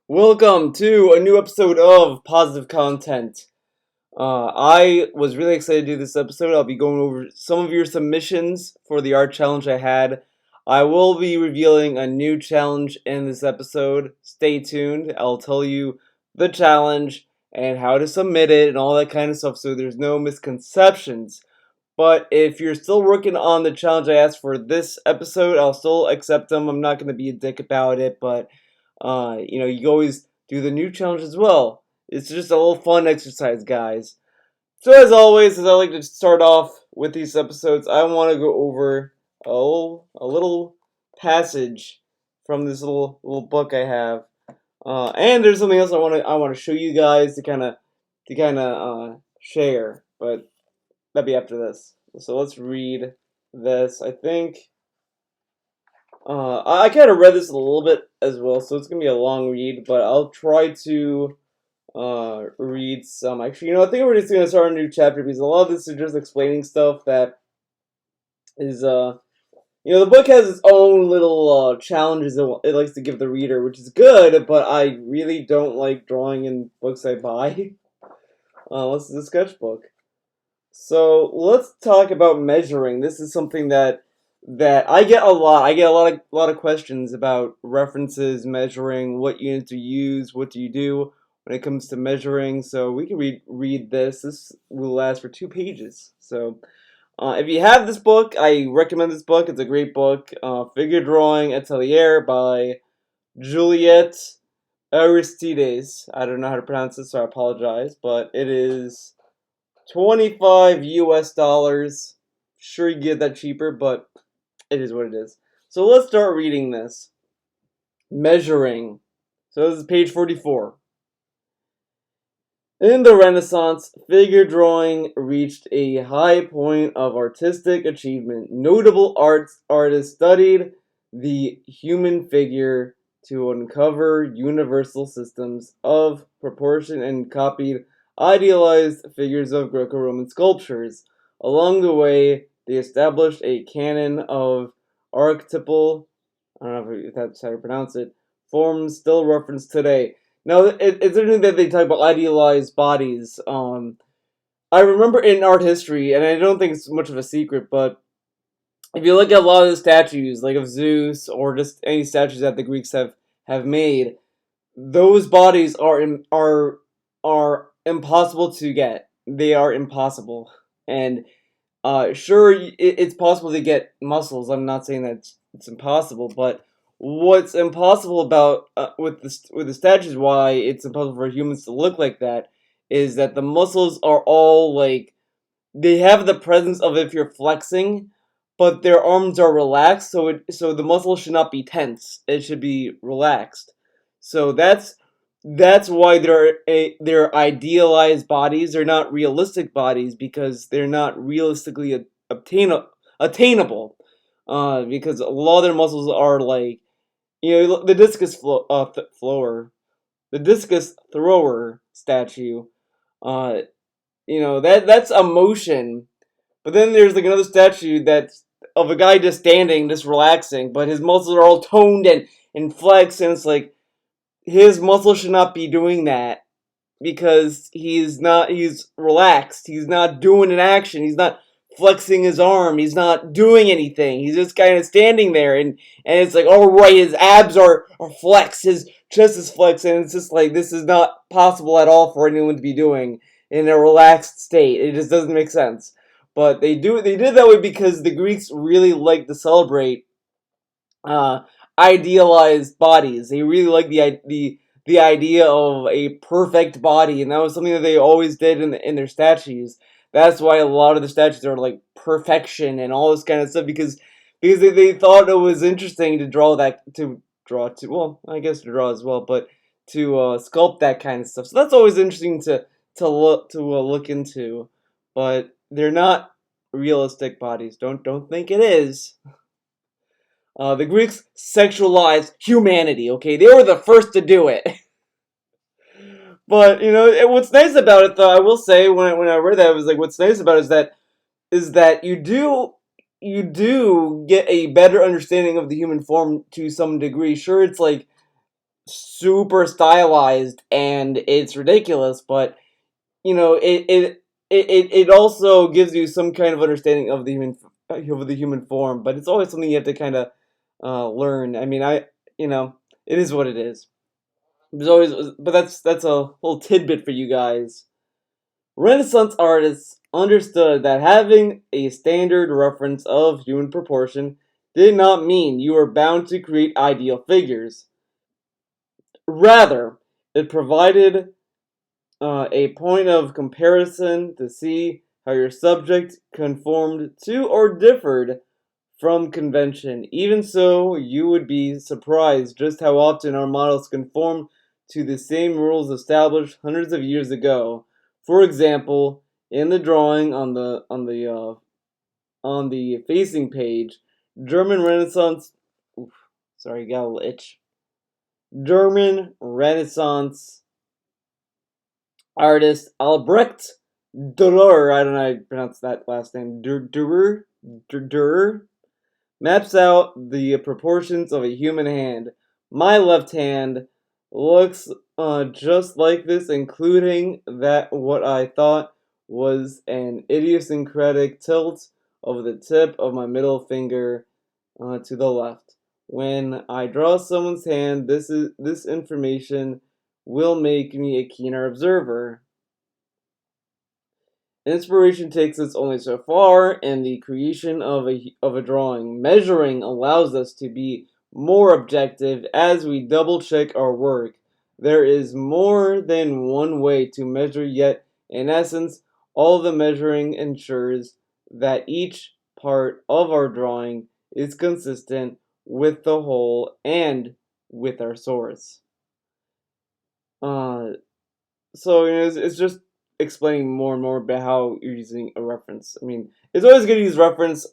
Welcome to a new episode of Positive Content. I was really excited to do this episode. I'll be going over some of your submissions for the art challenge I had. I will be revealing a new challenge in this episode. Stay tuned. I'll tell you the challenge and how to submit it and all that kind of stuff so there's no misconceptions. But if you're still working on the challenge I asked for this episode, I'll still accept them. I'm not going to be a dick about it, but you always do the new challenge as well. It's just a little fun exercise, guys. So as always, as I like to start off with these episodes, I want to go over a little passage from this little book I have. And there's something else I want to show you guys to kind of share, but that'll be after this. So let's read this. I think I kind of read this a little bit as well, so it's gonna be a long read, but I'll try to read some. Actually, I think we're just gonna start a new chapter because a lot of this is just explaining stuff that is the book has its own little challenges it likes to give the reader, which is good, but I really don't like drawing in books I buy. This is a sketchbook. So let's talk about measuring. This is something that I get a lot. I get a lot of questions about references, measuring, what units to use, what do you do when it comes to measuring. So we can read this. This will last for 2 pages. So if you have this book, I recommend this book. It's a great book. Figure Drawing Atelier by Juliette Aristides. I don't know how to pronounce this, so I apologize, but it is 25 US dollars. Sure, you get that cheaper, but it is what it is. So let's start reading this. Measuring. So this is page 44. In the Renaissance, figure drawing reached a high point of artistic achievement. Notable artists studied the human figure to uncover universal systems of proportion and copied idealized figures of Greco-Roman sculptures. Along the way, they established a canon of archetypal, I don't know if that's how you pronounce it, forms still referenced today. Now, it's interesting that they talk about idealized bodies. I remember in art history, and I don't think it's much of a secret, but if you look at a lot of the statues, like of Zeus, or just any statues that the Greeks have made, those bodies are impossible to get. They are impossible, and sure, it's possible to get muscles. I'm not saying that it's impossible, but what's impossible about with the statues, why it's impossible for humans to look like that, is that the muscles are all like they have the presence of if you're flexing, but their arms are relaxed, so the muscle should not be tense. It should be relaxed. So that's why they're idealized bodies. They're not realistic bodies because they're not realistically attainable. Because a lot of their muscles are like the the discus thrower statue. Uh, that's a motion. But then there's like another statue that's of a guy just standing, just relaxing, but his muscles are all toned and flexed, and it's like his muscles should not be doing that because he's relaxed. He's not doing an action. He's not flexing his arm. He's not doing anything. He's just kind of standing there and it's like, all right, his abs are flexed, his chest is flexed, and it's just like this is not possible at all for anyone to be doing in a relaxed state. It just doesn't make sense. But they did that way because the Greeks really like to celebrate uh, idealized bodies. They really like the idea of a perfect body, and that was something that they always did in their statues. That's why a lot of the statues are like perfection and all this kind of stuff because they thought it was interesting to draw to well, I guess to draw as well, but to sculpt that kind of stuff. So that's always interesting to look into, but they're not realistic bodies. Don't think it is. The Greeks sexualized humanity. Okay, they were the first to do it. But what's nice about it, though, I will say when I read that, it was like what's nice about it is that you do get a better understanding of the human form to some degree. Sure, it's like super stylized and it's ridiculous, but it also gives you some kind of understanding of the human form. But it's always something you have to kind of learn. I mean, you know it is what it is. There's always, but that's a little tidbit for you guys. Renaissance artists understood that having a standard reference of human proportion did not mean you were bound to create ideal figures. Rather, it provided a point of comparison to see how your subject conformed to or differed from convention. Even so, you would be surprised just how often our models conform to the same rules established hundreds of years ago. For example, in the drawing on the facing page, German Renaissance. Oof, sorry, got a little itch. German Renaissance artist Albrecht Dürer, I don't know how to pronounce that last name, Dürer, maps out the proportions of a human hand. My left hand looks just like this, including that what I thought was an idiosyncratic tilt of the tip of my middle finger to the left. When I draw someone's hand, this information will make me a keener observer. Inspiration takes us only so far in the creation of a drawing. Measuring allows us to be more objective as we double check our work. There is more than one way to measure, yet, in essence, all the measuring ensures that each part of our drawing is consistent with the whole and with our source. Uh, it's just explaining more and more about how you're using a reference. I mean, it's always good to use reference.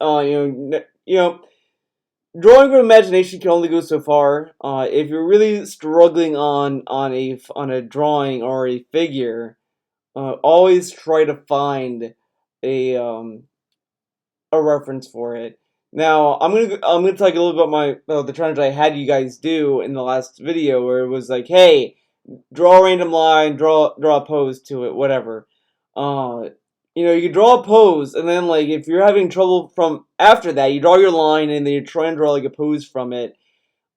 Drawing from imagination can only go so far. If you're really struggling on a drawing or a figure, always try to find a um, a reference for it. Now, I'm gonna talk a little bit about the challenge I had you guys do in the last video, where it was like, hey, draw a random line, draw a pose to it, whatever. Uh, you can draw a pose, and then like if you're having trouble from after that, you draw your line, and then you try and draw like a pose from it.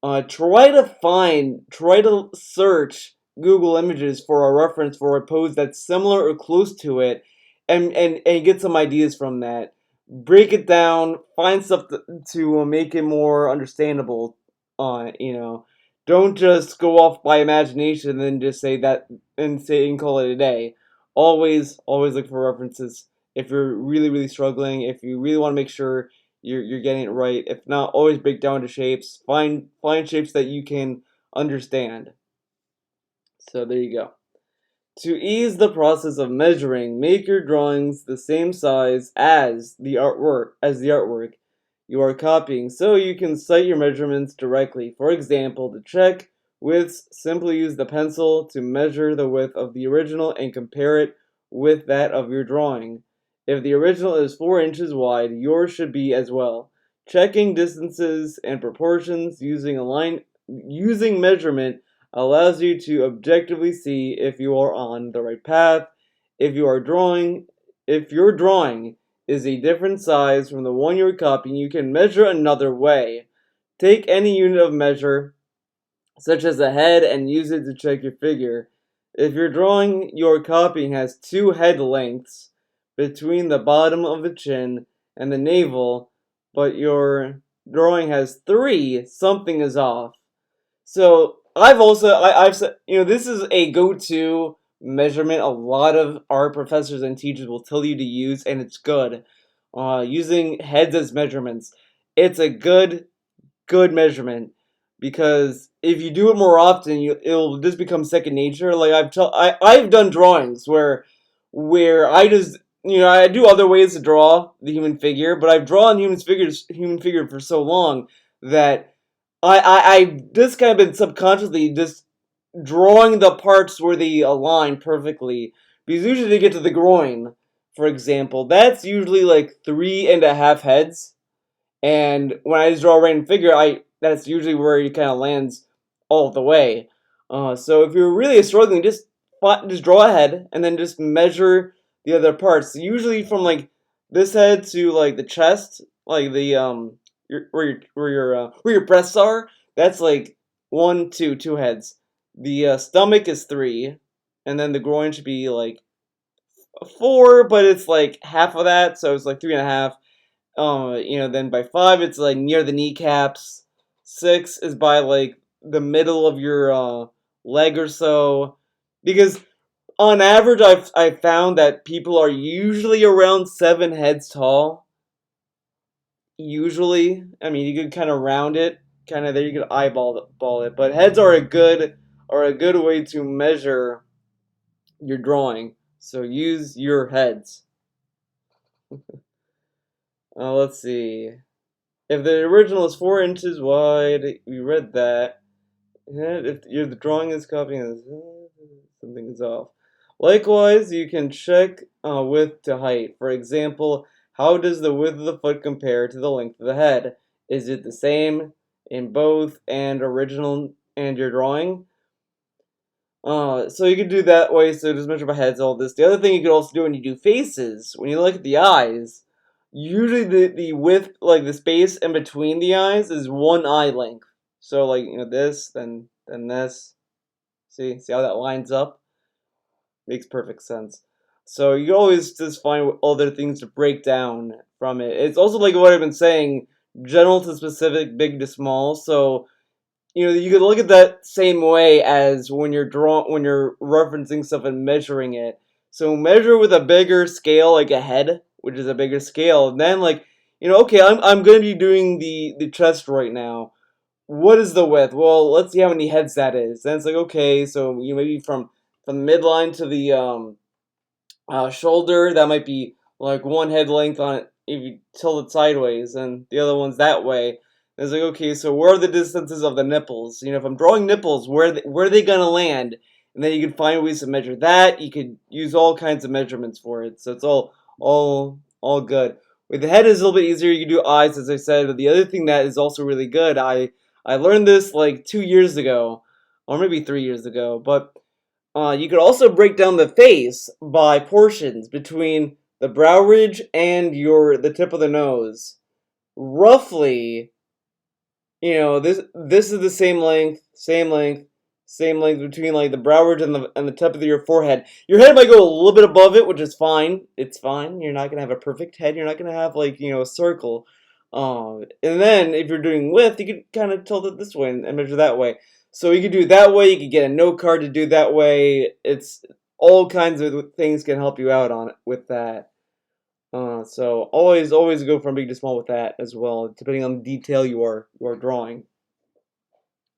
Try to search Google Images for a reference for a pose that's similar or close to it, and get some ideas from that. Break it down, find stuff to make it more understandable. Don't just go off by imagination and then just say that and call it a day. Always look for references if you're really really struggling. If you really want to make sure you're getting it right. If not, always break down to shapes. Find shapes that you can understand. So there you go. To ease the process of measuring, make your drawings the same size as the artwork you are copying so you can cite your measurements directly. For example, to check widths, simply use the pencil to measure the width of the original and compare it with that of your drawing. If the original is 4 inches wide, yours should be as well. Checking distances and proportions using measurement allows you to objectively see if you are on the right path. If your drawing is a different size from the one you're copying, you can measure another way. Take any unit of measure, such as a head, and use it to check your figure. If your drawing you're copying has 2 head lengths between the bottom of the chin and the navel, but your drawing has 3, something is off. So I've said, this is a go-to measurement a lot of art professors and teachers will tell you to use, and it's good. Using heads as measurements, it's a good measurement, because if you do it more often, it'll just become second nature. Like I've done drawings where I just I do other ways to draw the human figure, but I've drawn human figure for so long that I just kind of been subconsciously just drawing the parts where they align perfectly. Because usually to get to the groin, for example, that's usually like 3.5 heads. And when I just draw a random figure, that's usually where it kind of lands all the way. So if you're really struggling, just draw a head and then just measure the other parts. So usually from like this head to like the chest, like the where your breasts are. That's like two heads. The stomach is three, and then the groin should be like four, but it's like half of that, so it's like three and a half. Then by five, it's like near the kneecaps. Six is by like the middle of your leg or so, because on average, I've found that people are usually around 7 heads tall. Usually, I mean, you could kind of round it, kind of there. You could ball it, but heads are a good way to measure your drawing. So use your heads. Let's see. If the original is 4 inches wide, we read that. The drawing is copying this, something is off. Likewise, you can check width to height. For example, how does the width of the foot compare to the length of the head? Is it the same in both and original and your drawing? So you can do that way. So just measure by heads, all this. The other thing you could also do when you do faces, when you look at the eyes, usually the width, like the space in between the eyes, is one eye length. So like this, then this. See how that lines up? Makes perfect sense. So you always just find other things to break down from it. It's also like what I've been saying, general to specific, big to small. So you could look at that same way as when you're referencing stuff and measuring it. So measure with a bigger scale, like a head, which is a bigger scale. And then like, okay, I'm gonna be doing the chest right now. What is the width? Well, let's see how many heads that is. Then it's like, okay, so maybe from the midline to the shoulder, that might be like one head length on it if you tilt it sideways, and the other one's that way. And it's like, okay, so where are the distances of the nipples? If I'm drawing nipples, where are they gonna land? And then you can find ways to measure that. You could use all kinds of measurements for it, so it's all good. With the head, is a little bit easier. You can do eyes, as I said. But the other thing that is also really good, I learned this like 2 years ago, or maybe 3 years ago, but you could also break down the face by portions between the brow ridge and the tip of the nose. Roughly, this is the same length between like the brow ridge and the tip of your forehead. Your head might go a little bit above it, which is fine. It's fine. You're not gonna have a perfect head. You're not gonna have like a circle. And then if you're doing width, you could kind of tilt it this way and measure that way. So you could do it that way. You could get a note card to do that way. It's all kinds of things can help you out on it with that. So always go from big to small with that as well, depending on the detail you are drawing.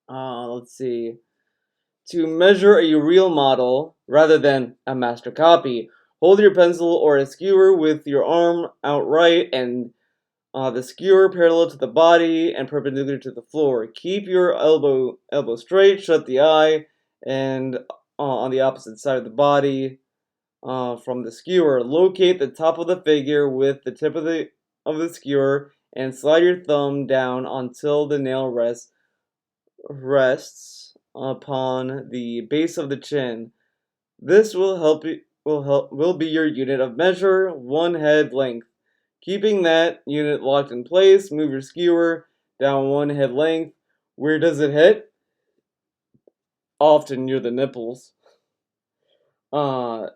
Let's see. To measure a real model rather than a master copy, hold your pencil or a skewer with your arm outright and the skewer parallel to the body and perpendicular to the floor. Keep your elbow straight, shut the eye, and on the opposite side of the body from the skewer. Locate the top of the figure with the tip of the skewer and slide your thumb down until the nail rests upon the base of the chin. This will be your unit of measure, one head length. Keeping that unit locked in place, move your skewer down one head length. Where does it hit? Often near the nipples. Uh,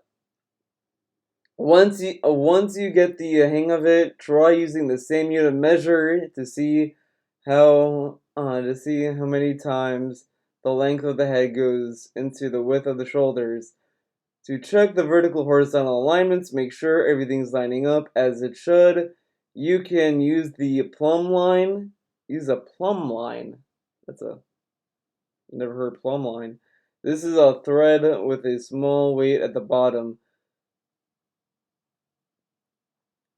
once you get the hang of it, try using the same unit of measure to see how many times the length of the head goes into the width of the shoulders. To check the vertical horizontal alignments, make sure everything's lining up as it should. You can use the plumb line. Use a plumb line. Never heard plumb line. This is a thread with a small weight at the bottom.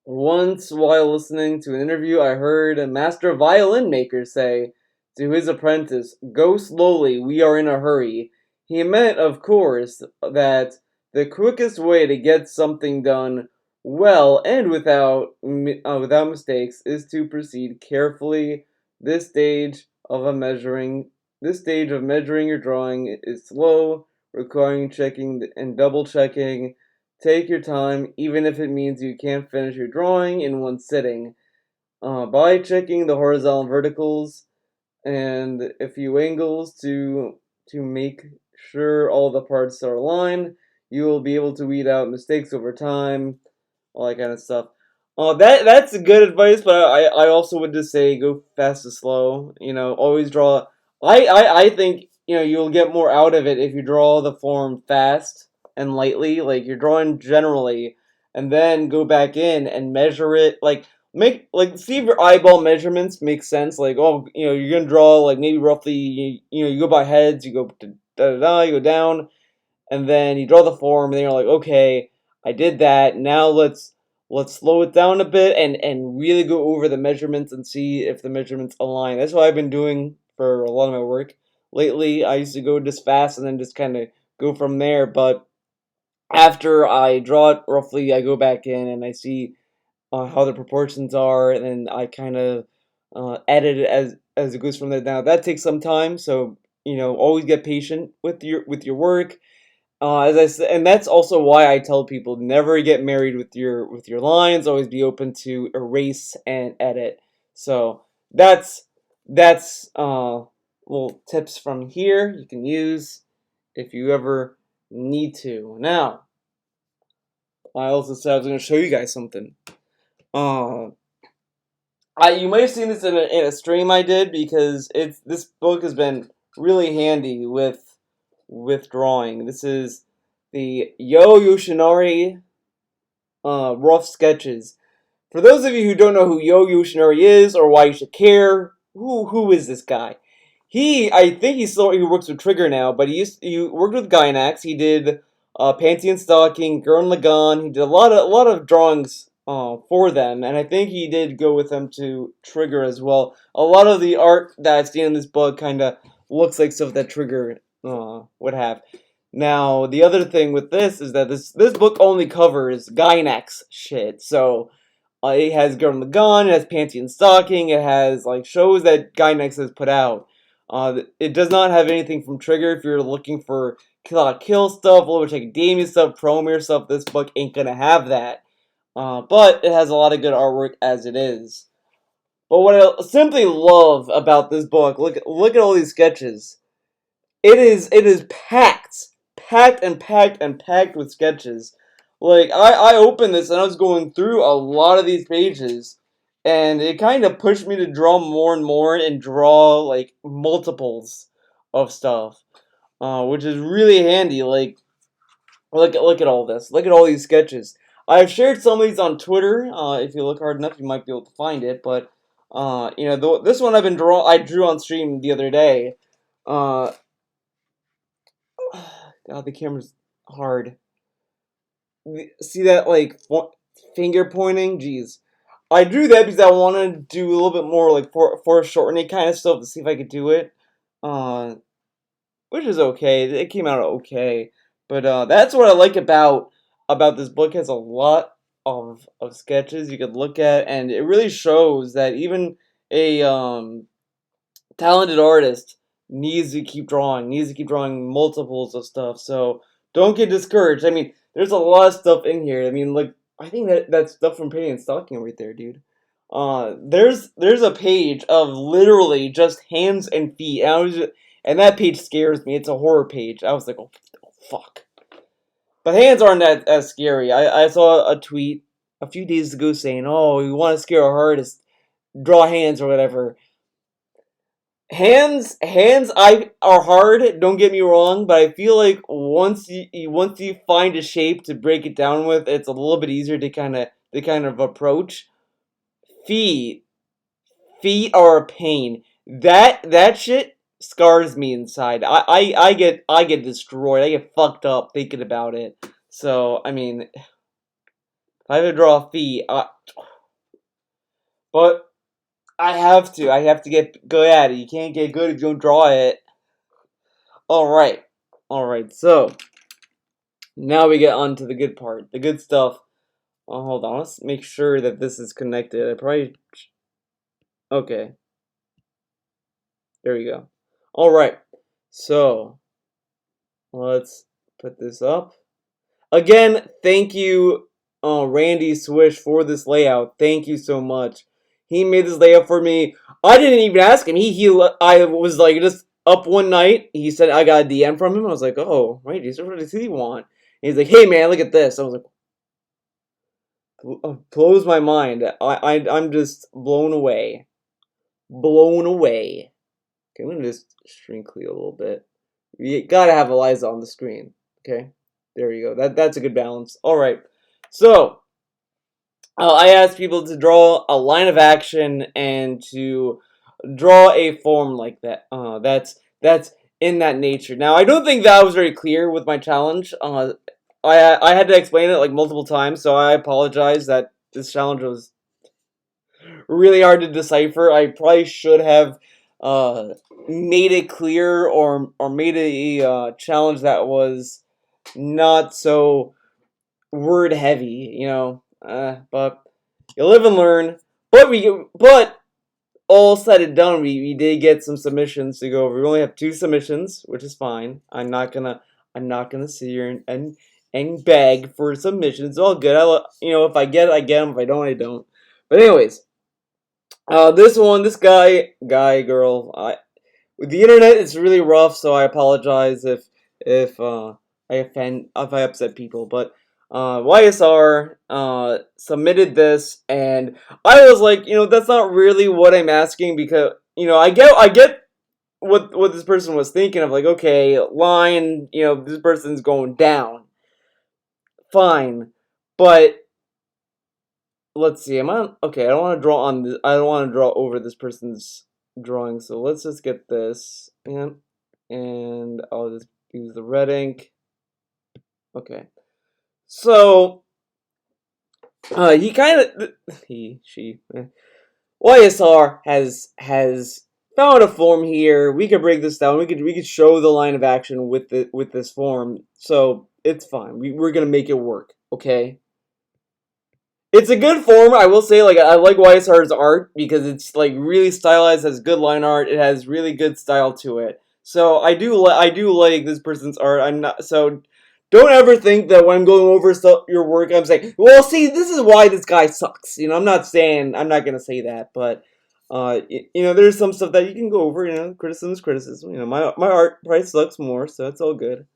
Once, while listening to an interview, I heard a master violin maker say to his apprentice, "Go slowly, we are in a hurry." He meant, of course, that the quickest way to get something done well and without mistakes is to proceed carefully. This stage of a measuring This stage of measuring your drawing is slow, requiring checking and double checking. Take your time, even if it means you can't finish your drawing in one sitting. By checking the horizontal and verticals and a few angles to make sure all the parts are aligned, you will be able to weed out mistakes over time, all that kind of stuff. That's good advice, but I also would just say go fast to slow. Always draw. I think you'll get more out of it if you draw the form fast and lightly, like you're drawing generally, and then go back in and measure it. See if your eyeball measurements make sense. Like, oh, you're gonna draw like maybe roughly. You go by heads. You go da da da. You go down, and then you draw the form, and then you're like, okay, I did that. Now let's slow it down a bit and really go over the measurements and see if the measurements align. That's what I've been doing for a lot of my work lately. I used to go just fast and then just kind of go from there. But after I draw it roughly, I go back in and I see how the proportions are, and then I kind of edit it as it goes from there. Now that takes some time, so always get patient with your work. As I said, and that's also why I tell people never get married with your lines. Always be open to erase and edit. So that's little tips from here you can use if you ever need to. Now, I also said I was going to show you guys something. Uh, you might have seen this in a stream I did because this book has been really handy with drawing. This is the Yo Yoshinari rough sketches. For those of you who don't know who Yo Yoshinari is or why you should care, who is this guy? I think he works with Trigger now, but he worked with Gainax. He did Pantheon Stalking, Gurren Lagann. He did a lot of drawings for them, and I think he did go with them to Trigger as well. A lot of the art that I've seen in this book kind of looks like stuff that Trigger would have. Now, the other thing with this is that this book only covers Gainax shit, so it has Gurren Lagann, it has Pantheon Stalking, it has like shows that Gainax has put out. It does not have anything from Trigger. If you're looking for Kill la Kill stuff, a little bit of Academia stuff, Promare stuff, this book ain't gonna have that. But it has a lot of good artwork as it is. But what I simply love about this book, look at all these sketches. It is packed with sketches. Like I opened this and I was going through a lot of these pages, and it kind of pushed me to draw more and more and draw like multiples of stuff, which is really handy. Like look at all this. Look at all these sketches. I've shared some of these on Twitter. If you look hard enough, you might be able to find it. But this one I drew on stream the other day. Uh, God, the camera's hard. See that like finger pointing? Jeez, I drew that because I wanted to do a little bit more like foreshortening kind of stuff to see if I could do it. Uh, which is okay. It came out okay, but that's what I like about this book. It has a lot of sketches you could look at, and it really shows that even a talented artist needs to keep drawing multiples of stuff. So don't get discouraged. I mean, there's a lot of stuff in here. I mean, like I think that stuff from Penny and Stocking right there, dude. There's a page of literally just hands and feet, and that page scares me. It's a horror page. I was like, oh fuck. But hands aren't that as scary. I saw a tweet a few days ago saying, "Oh, you want to scare a artist, draw hands or whatever." Hands I are hard, don't get me wrong, but I feel like once you find a shape to break it down with, it's a little bit easier to kind of approach. Feet feet are a pain. That shit scars me inside. I get destroyed. I get fucked up thinking about it. So, I mean, if I have to draw feet, but I have to. I have to get good at it. You can't get good if you don't draw it. All right, all right. So now we get on to the good part, the good stuff. Oh, hold on. Let's make sure that this is connected. Okay. There we go. All right. So let's put this up. Again, thank you, Randy Swish, for this layout. Thank you so much. He made this layout for me. I didn't even ask him. I was like just up one night. He said I got a DM from him. I was like, oh, Randy, so what does he want? And he's like, hey man, look at this. I was like, blows my mind. I'm just blown away, blown away. Okay, I'm gonna just shrink Cleo a little bit. You gotta have Eliza on the screen. Okay, there you go. That's a good balance. All right, so I asked people to draw a line of action and to draw a form like that. That's in that nature. Now, I don't think that was very clear with my challenge. I had to explain it like multiple times, so I apologize that this challenge was really hard to decipher. I probably should have uh, made it clear or made a challenge that was not so word heavy, but you live and learn. But all said and done, we did get some submissions to go over. We only have 2 submissions, which is fine. I'm not gonna sit here and beg for submissions. It's all good. If I get it, I get them. If I don't, I don't. But anyways, this guy, girl, with the internet, it's really rough. So I apologize if I upset people. But YSR submitted this, and I was like, that's not really what I'm asking because I get what this person was thinking of, like, okay, line, this person's going down, fine, but let's see. Okay. I don't want to draw on this. I don't want to draw over this person's drawing. So let's just get this, and I'll just use the red ink. Okay. So he kind of YSR has found a form here. We could break this down. We could show the line of action with this form. So it's fine. We're gonna make it work. Okay. It's a good form, I will say. Like, I like YSR's art because it's like really stylized, has good line art, it has really good style to it. So I do like this person's art. I'm not so. Don't ever think that when I'm going over your work, I'm saying, "Well, see, this is why this guy sucks." I'm not gonna say that, but there's some stuff that you can go over. Criticism is criticism. My art probably sucks more, so it's all good.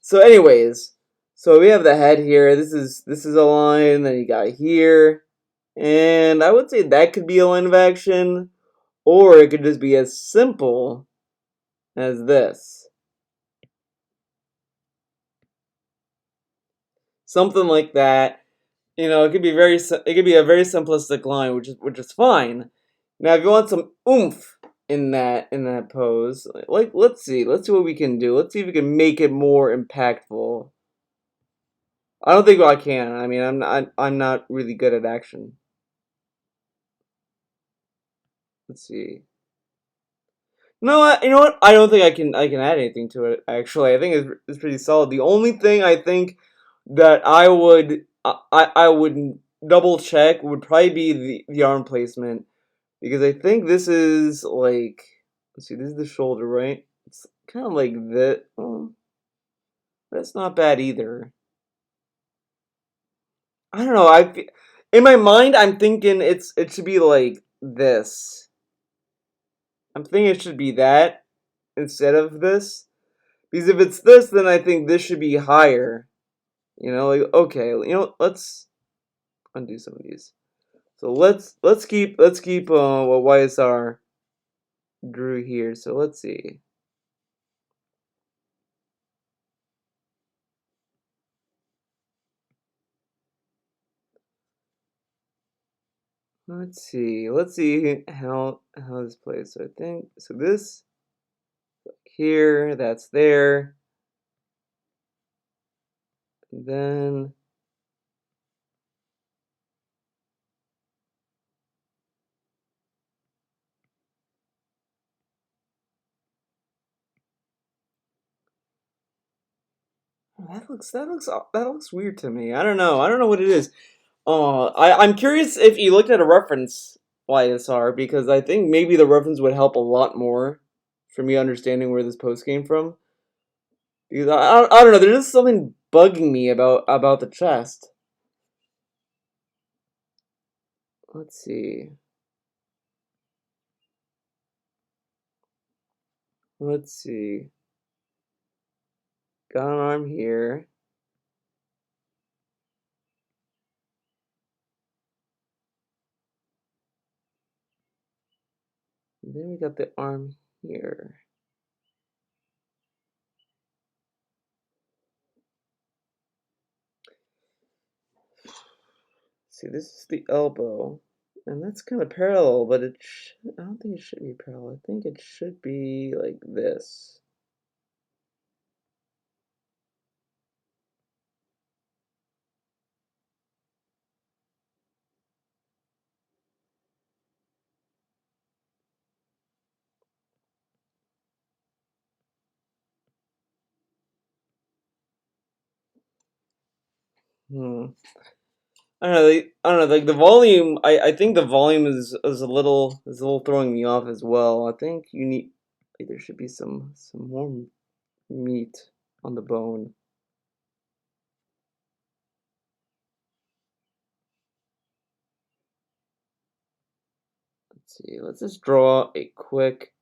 So, anyways, so we have the head here. This is a line. Then you got here, and I would say that could be a line of action, or it could just be as simple as this, something like that. It could be it could be a very simplistic line, which is fine. Now, if you want some oomph in that pose, like let's see what we can do. Let's see if we can make it more impactful. I don't think I can. I mean, I'm not really good at action. Let's see. No, you know what? I don't think I can add anything to it. Actually, I think it's pretty solid. The only thing I think that I would double check would probably be the arm placement, because I think this is like, let's see, this is the shoulder, right? It's kind of like that. Oh, that's not bad either. I don't know. In my mind, I'm thinking it should be like this. I'm thinking it should be that instead of this. Because if it's this, then I think this should be higher. Like, okay, let's undo some of these. So let's keep what YSR drew here. So let's see. Let's see. Let's see how this plays. So I think so. This here, that's there. And then that looks weird to me. I don't know. I don't know what it is. I'm curious if you looked at a reference YSR, because I think maybe the reference would help a lot more. for me understanding where this post came from. Because I don't know, there's just something bugging me about the chest. Let's see. Let's see. Got an arm here. And then we got the arm here. See, this is the elbow. And that's kind of parallel, but I don't think it should be parallel. I think it should be like this. Hmm. I don't know. I don't know. Like the volume, I think the volume is a little throwing me off as well. I think you need like, there should be some more meat on the bone. Let's see. Let's just draw a quick.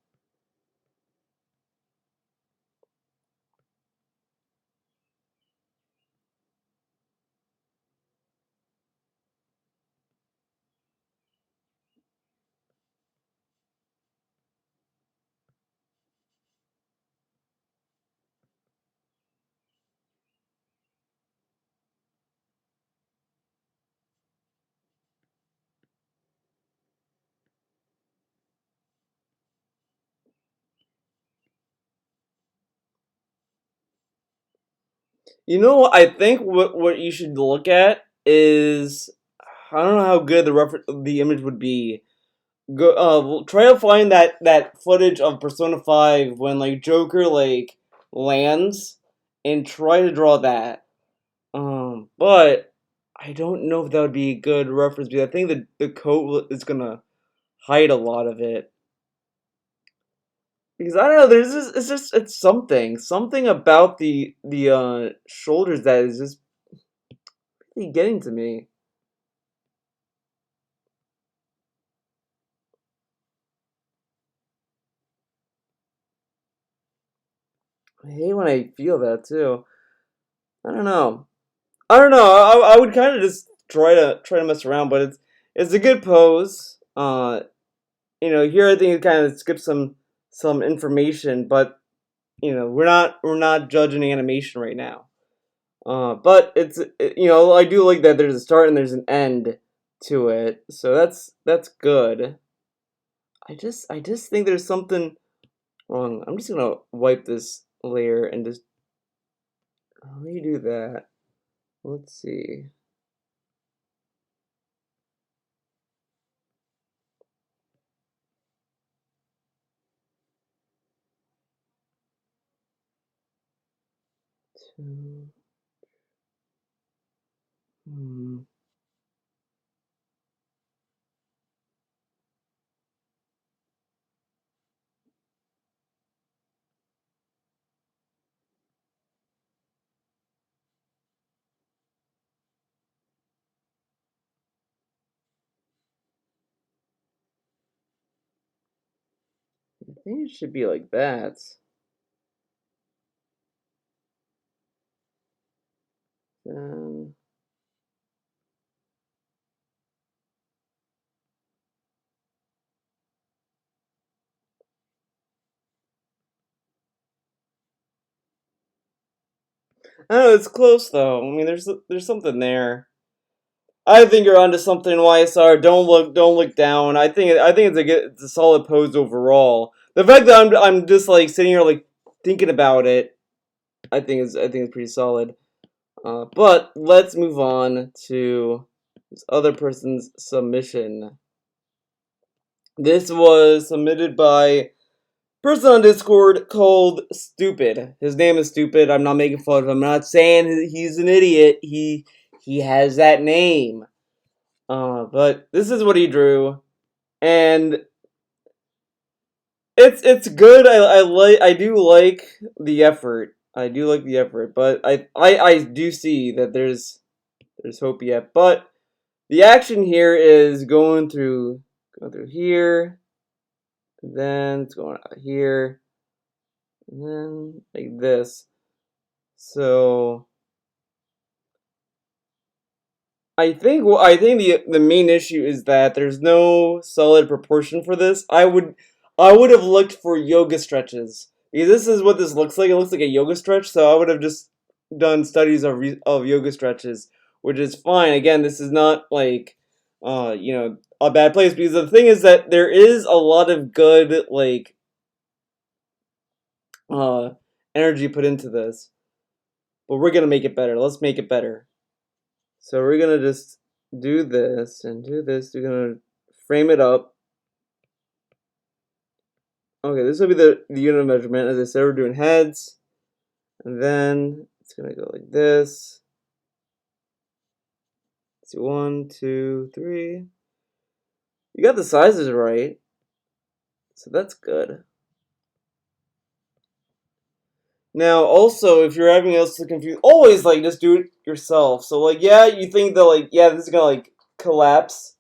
You know what? I think what you should look at is I don't know how good the image would be. Go try to find that footage of Persona 5 when like Joker like lands and try to draw that. But I don't know if that would be a good reference because I think the coat is gonna hide a lot of it. Because I don't know, there's just it's something about the shoulders that is just really getting to me. I hate when I feel that too. I don't know. I don't know. I would kind of just try to mess around, but it's a good pose. Here I think it kind of skips some information, but we're not judging animation right now. But I do like that there's a start and there's an end to it, so that's good. I just think there's something wrong. I'm just gonna wipe this layer and just redo that. Let's see. Two. Hmm. I think it should be like that. Then I don't know. It's close though. I mean, there's something there. I think you're onto something, YSR. Don't look down. I think it's a solid pose overall. The fact that I'm just like sitting here like thinking about it, I think is pretty solid. But let's move on to this other person's submission. This was submitted by a person on Discord called Stupid. His name is Stupid. I'm not making fun of him. I'm not saying he's an idiot. He has that name. But this is what he drew, and it's good. I do like the effort. I do like the effort, but I do see that there's hope yet. But the action here is going through here, then it's going out here, and then like this. So I think the main issue is that there's no solid proportion for this. I would have looked for yoga stretches because this is what this looks like. It looks like a yoga stretch, so I would have just done studies of yoga stretches, which is fine. Again, this is not like a bad place because the thing is that there is a lot of good uh energy put into this, but we're gonna make it better. Let's make it better. So we're gonna just do this and do this. We're gonna frame it up. Okay, this will be the unit of measurement. As I said, we're doing heads. And then it's gonna go like this. Let's see, 1, 2, 3. You got the sizes right. So that's good. Now, also, if you're having else to confuse, always just do it yourself. So yeah, you think that yeah, this is gonna collapse,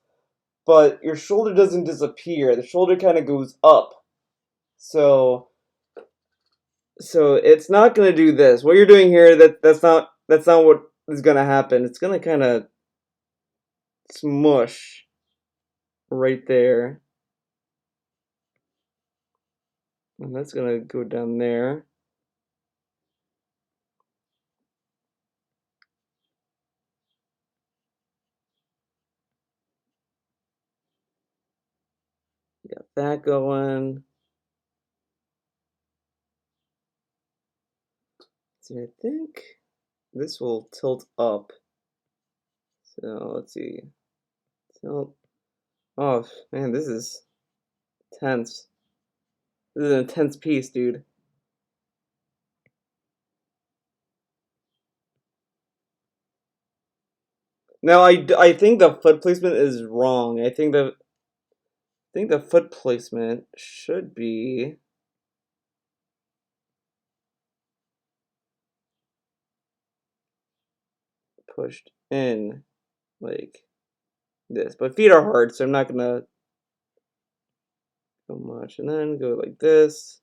but your shoulder doesn't disappear. The shoulder kind of goes up. So it's not gonna do this. What you're doing here, that's not what is gonna happen. It's gonna kind of smush right there, and that's gonna go down there. Got that going. So I think this will tilt up. So let's see. Tilt. Oh man, this is tense. This is an intense piece, dude. Now I think the foot placement is wrong. I think the foot placement should be pushed in like this. But feet are hard, so I'm not gonna go much. And then go like this.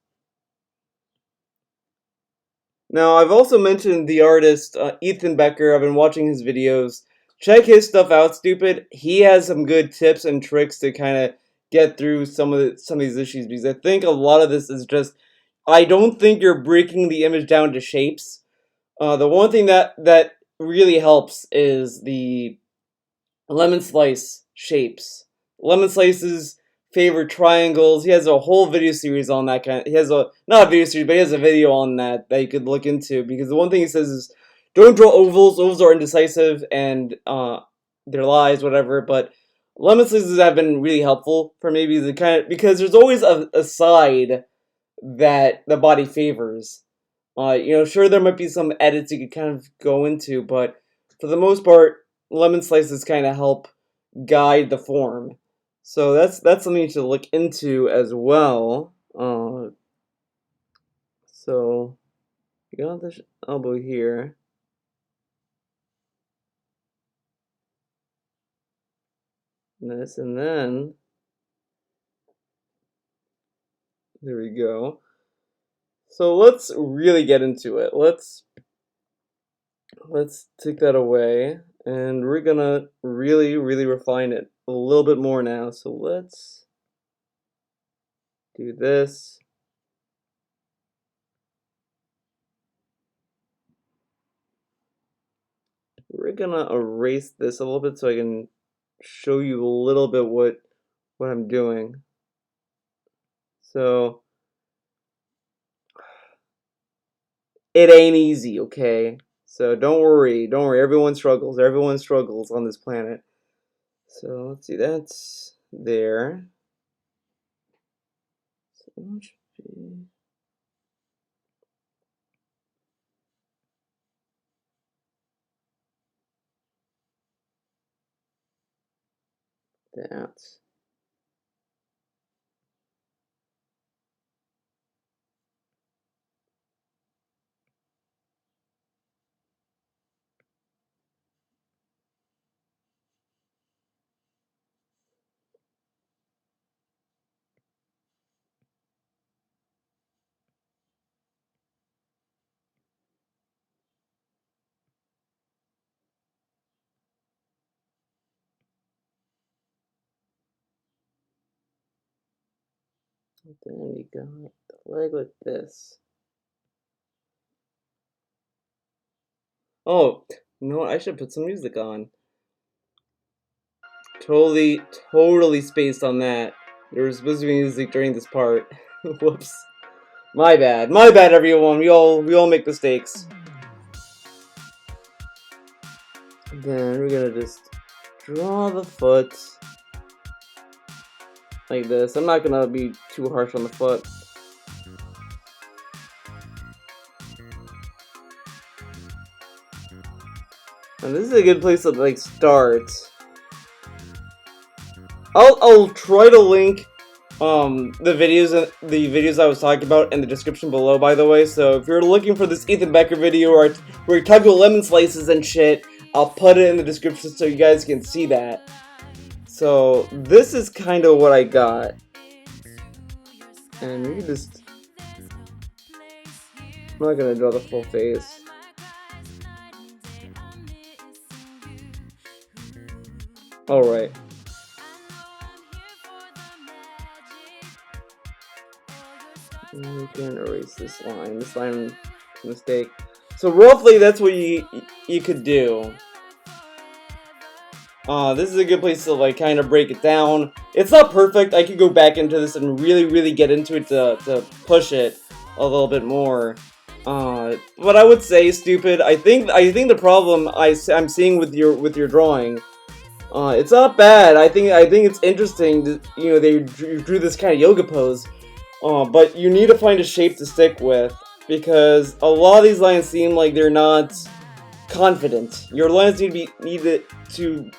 Now, I've also mentioned the artist Ethan Becker. I've been watching his videos. Check his stuff out, stupid. He has some good tips and tricks to kind of get through some of these issues because I think a lot of this is just I don't think you're breaking the image down to shapes. The one thing that really helps is the lemon slice shapes. Lemon slice's favorite triangles. He has a whole video series on that kind. He has a not a video series, but he has a video on that you could look into because the one thing he says is don't draw ovals. Ovals are indecisive and they're lies, whatever. But lemon slices have been really helpful for maybe the because there's always a side that the body favors. Sure there might be some edits you could kind of go into, but for the most part, lemon slices kind of help guide the form. So that's something you should look into as well. So you got this elbow here. This and then there we go. So let's really get into it. Let's take that away and we're gonna really refine it a little bit more now. So let's do this. We're gonna erase this a little bit so I can show you a little bit what I'm doing. So it ain't easy, okay? So don't worry, don't worry. Everyone struggles on this planet. So let's see, that's there. So that should be that. Then you got the leg like this. Oh, you know what? I should put some music on. Totally spaced on that. There was supposed to be music during this part. Whoops. My bad, everyone. We all make mistakes. Then we're gonna just draw the foot like this. I'm not gonna be too harsh on the foot. And this is a good place to like start. I'll try to link the videos I was talking about in the description below, by the way. So if you're looking for this Ethan Becker video where we talk about lemon slices and shit, I'll put it in the description so you guys can see that. So this is kind of what I got, and we can just. I'm not gonna draw the full face. All right. We can erase this line. This line mistake. So roughly, that's what you could do. This is a good place to like kind of break it down. It's not perfect. I could go back into this and really get into it to push it a little bit more. But I would say, stupid. I think the problem I'm seeing with your drawing. It's not bad. I think it's interesting that, you know, they drew this kind of yoga pose. But you need to find a shape to stick with, because a lot of these lines seem like they're not confident. Your lines need to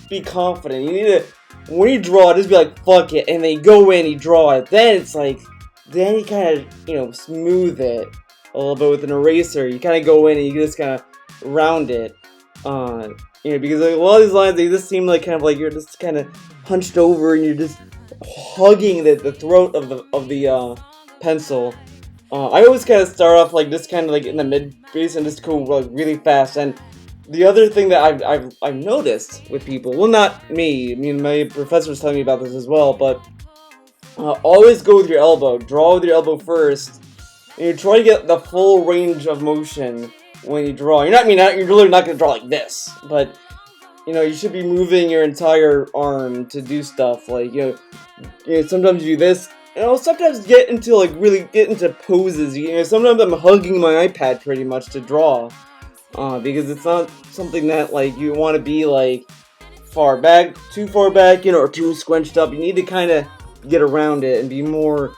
be confident. You need to, when you draw, just be like, fuck it, and then you go in, you draw it. Then it's like, then you kind of, you know, smooth it a little bit with an eraser. You kind of go in and you just kind of round it. You know, because like, a lot of these lines, they just seem like kind of like you're just kind of hunched over and you're just hugging the throat of the pencil. I always kind of start off like this, kind of like in the mid base, and just go like really fast. And the other thing that I've noticed with people, well, not me. I mean, my professor was telling me about this as well. But always go with your elbow. Draw with your elbow first, and you try to get the full range of motion when you draw. You're really not gonna draw like this, but you know, you should be moving your entire arm to do stuff. Like, you know, sometimes you do this. You know, sometimes get into poses. You know, sometimes I'm hugging my iPad pretty much to draw, because it's not something that like you want to be like too far back, you know, or too squenched up. You need to kind of get around it and be more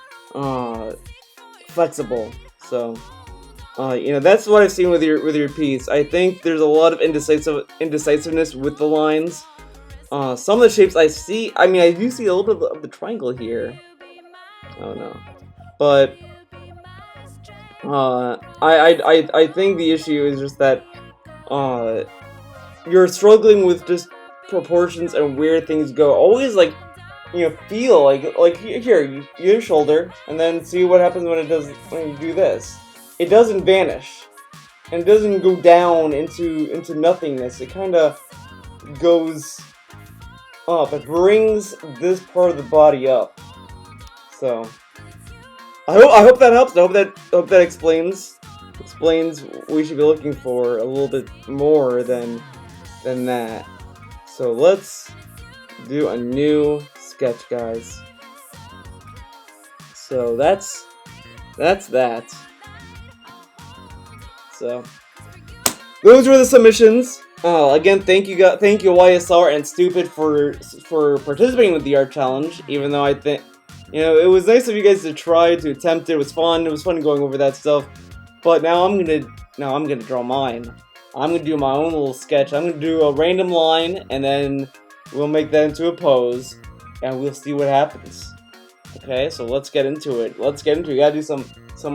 flexible. So. You know, that's what I've seen with your piece. I think there's a lot of indecisiveness with the lines. Some of the shapes I see, I mean, I do see a little bit of the triangle here. Oh no, but I think the issue is just that you're struggling with just proportions and where things go. Always like, you know, feel like here, your shoulder, and then see what happens when you do this. It doesn't vanish, and it doesn't go down into nothingness. It kind of goes up. It brings this part of the body up. So I hope that helps. I hope that explains what we should be looking for a little bit more than that. So let's do a new sketch, guys. So that's that. So those were the submissions. Again, thank you YSR and Stupid for participating with the art challenge. Even though I think, you know, it was nice of you guys to try to attempt it. It was fun. It was fun going over that stuff. But now I'm gonna draw mine. I'm gonna do my own little sketch. I'm gonna do a random line, and then we'll make that into a pose, and we'll see what happens. Okay, so let's get into it. You gotta do some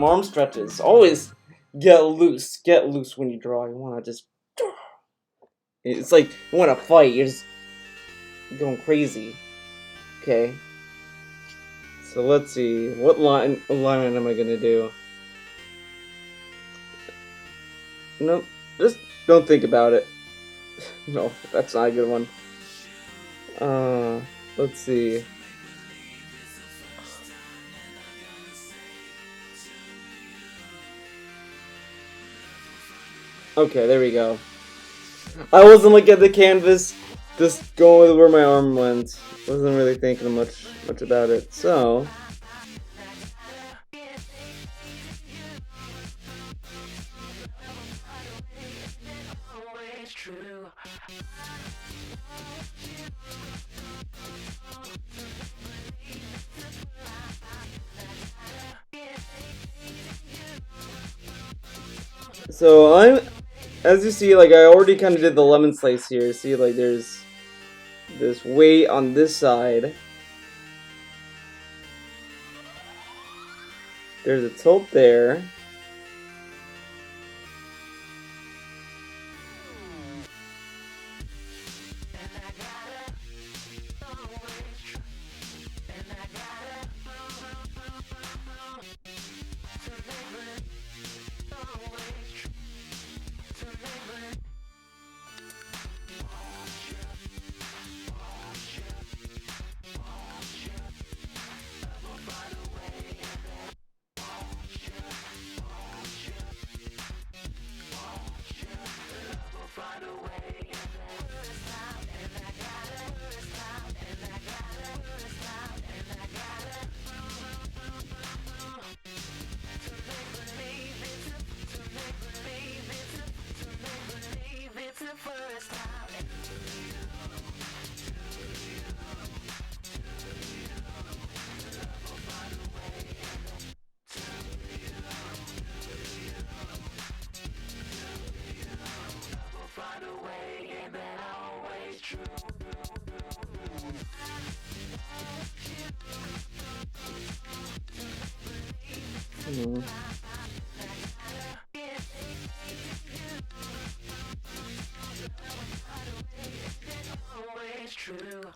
arm stretches. Always. Get loose when you draw. You wanna just, it's like you wanna fight, you're just going crazy. Okay. So let's see, what line am I gonna do? Nope, just don't think about it. No, that's not a good one. Let's see. Okay, there we go. I wasn't looking at the canvas, just going with where my arm went. Wasn't really thinking much about it. So I'm, as you see, like I already kind of did the lemon slice here. See, like there's this weight on this side. There's a tilt there.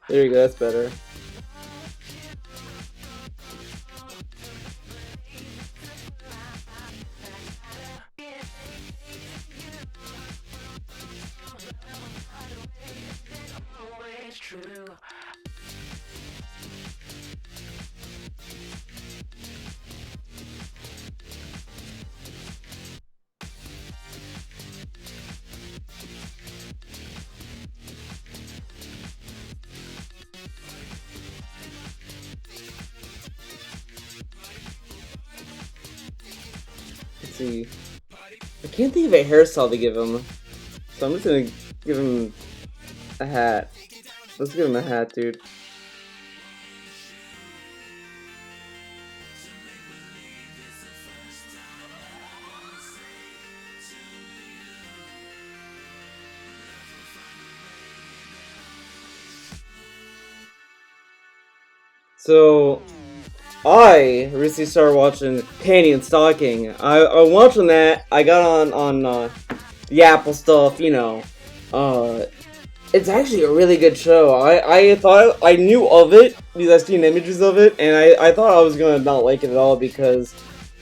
There you go, that's better. Let's see. I can't think of a hairstyle to give him, so I'm just gonna give him a hat. Let's give him a hat, dude. So, I recently started watching Panty and Stocking. I'm watching that. I got on the Apple stuff, you know. It's actually a really good show. I thought I knew of it because I've seen images of it, and I thought I was gonna not like it at all because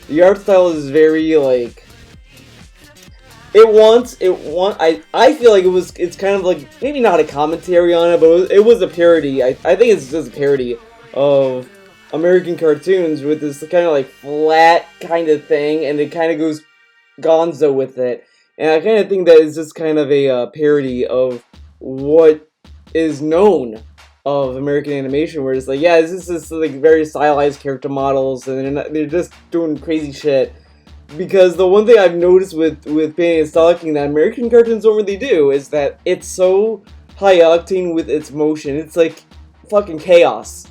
the art style is very like I feel like it's kind of like maybe not a commentary on it, but it was a parody. I think it's just a parody of American cartoons with this kind of like flat kind of thing, and it kind of goes gonzo with it. And I kind of think that it's just kind of a parody of what is known of American animation, where it's like, yeah, this is like very stylized character models, and they're just doing crazy shit. Because the one thing I've noticed with Panty and Stocking that American cartoons don't really do is that it's so high octane with its motion. It's like fucking chaos.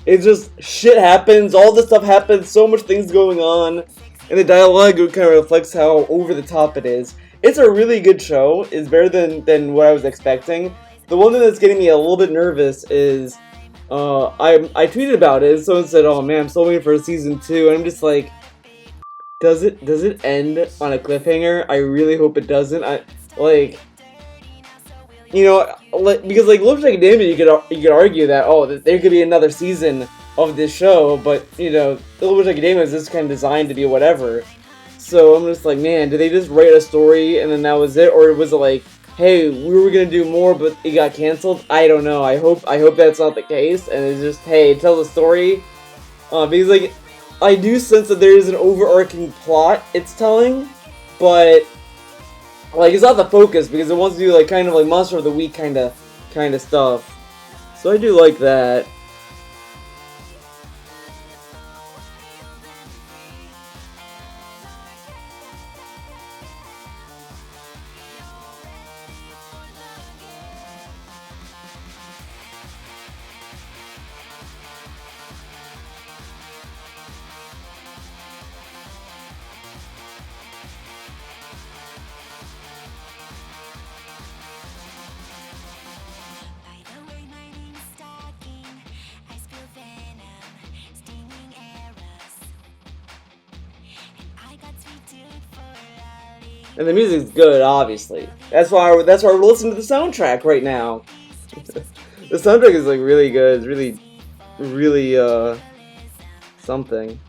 It's just shit happens, all this stuff happens, so much things going on, and the dialogue kind of reflects how over the top it is. It's a really good show. It's better than what I was expecting. The one thing that's getting me a little bit nervous is I tweeted about it, and someone said, "Oh man, I'm still waiting for season 2," and I'm just like, does it end on a cliffhanger? I really hope it doesn't. You know, because like Love Academia, you could argue that there could be another season of this show, but you know, Love Academia is just kind of designed to be whatever. So I'm just like, man, did they just write a story and then that was it, or was it like, hey, we were gonna do more, but it got canceled? I don't know. I hope that's not the case, and it's just, hey, tell the story, because like I do sense that there is an overarching plot it's telling, but Like, it's not the focus because it wants to do like kind of like Monster of the Week kind of stuff. So I do like that. And the music's good, obviously. That's why we're listening to the soundtrack right now. The soundtrack is like really good. It's really something.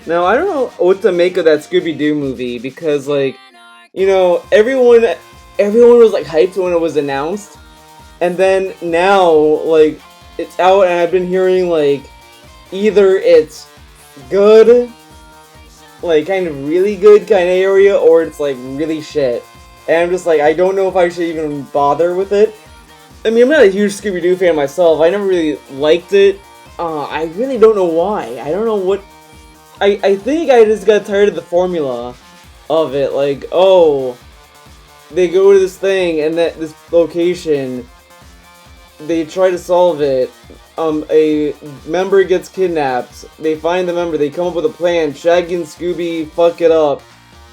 Now, I don't know what to make of that Scooby-Doo movie because, like, you know, everyone was like hyped when it was announced, and then now, like, it's out, and I've been hearing like either it's good, like kind of really good kind of area, or it's like really shit. And I'm just like, I don't know if I should even bother with it. I mean, I'm not a huge Scooby-Doo fan myself. I never really liked it. I really don't know why. I don't know what. I think I just got tired of the formula of it. Like, oh, they go to this thing and that this location, they try to solve it. A member gets kidnapped. They find the member. They come up with a plan. Shaggy and Scooby fuck it up,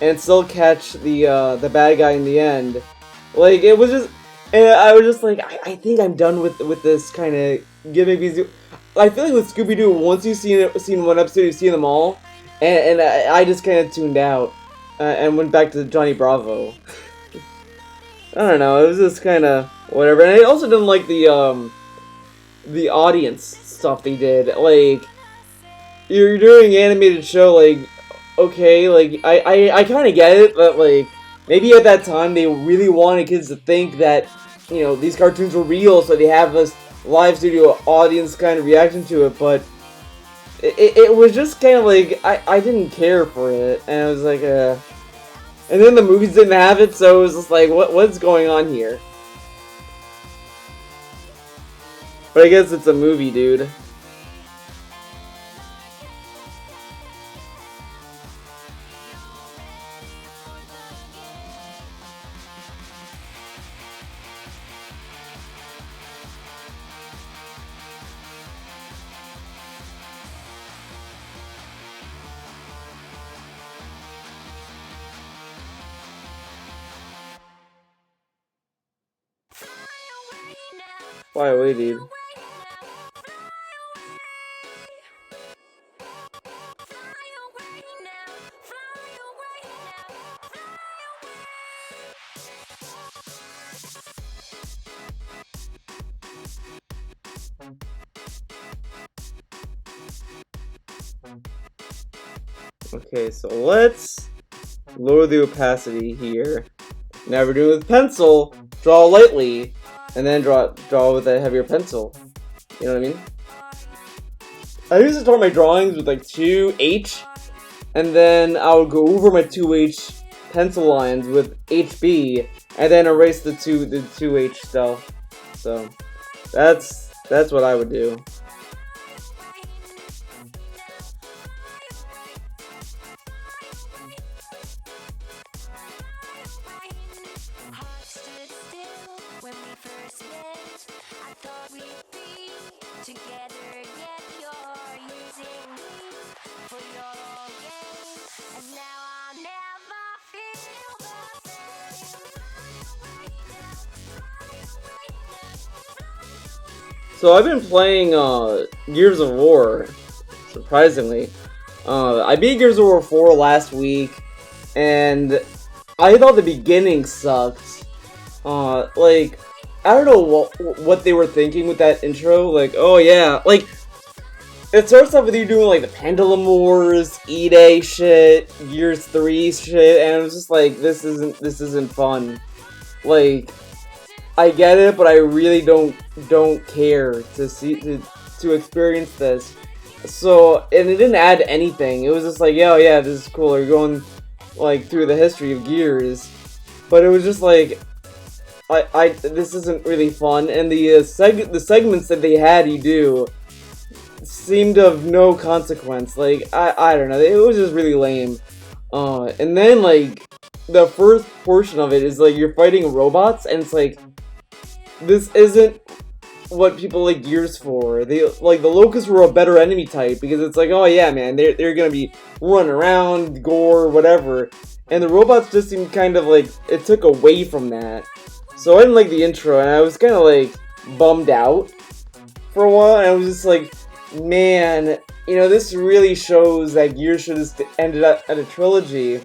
and still catch the bad guy in the end. Like, it was just, and I was just like, I think I'm done with this kind of gimmick. I feel like with Scooby-Doo, once you've seen one episode, you've seen them all, and I just kind of tuned out and went back to Johnny Bravo. I don't know, it was just kind of whatever. And I also didn't like the audience stuff they did. Like, you're doing an animated show, like, okay, like, I kind of get it, but, like, maybe at that time they really wanted kids to think that, you know, these cartoons were real, so they have this live studio audience kind of reaction to it, but it was just kind of like, I didn't care for it, and I was like, and then the movies didn't have it, so it was just like, what's going on here? But I guess it's a movie, dude. Fly away, dude. Okay, so let's lower the opacity here. Now we're doing it with pencil. Draw lightly, and then draw with a heavier pencil. You know what I mean? I used to start my drawings with like 2H, and then I would go over my 2H pencil lines with HB, and then erase the 2H stuff. So that's what I would do. So I've been playing Gears of War, surprisingly. I beat Gears of War 4 last week, and I thought the beginning sucked. Like, I don't know what they were thinking with that intro. Like, oh yeah, like, it starts off with you doing like the Pendulum Wars, E-Day shit, Gears 3 shit, and it was just like, this isn't fun. Like, I get it, but I really don't care to experience this. So, and it didn't add anything. It was just like, yeah, yeah, this is cool. You're going like through the history of Gears, but it was just like, this isn't really fun. And the segments that they had you do seemed of no consequence. Like, I don't know. It was just really lame. And then like the first portion of it is like you're fighting robots, and it's like, this isn't what people like Gears for. They like the Locusts were a better enemy type because it's like, oh yeah, man, they're gonna be running around, gore, whatever. And the robots just seemed kind of like it took away from that. So I didn't like the intro, and I was kind of like bummed out for a while. And I was just like, man, you know, this really shows that Gears should have ended up at a trilogy.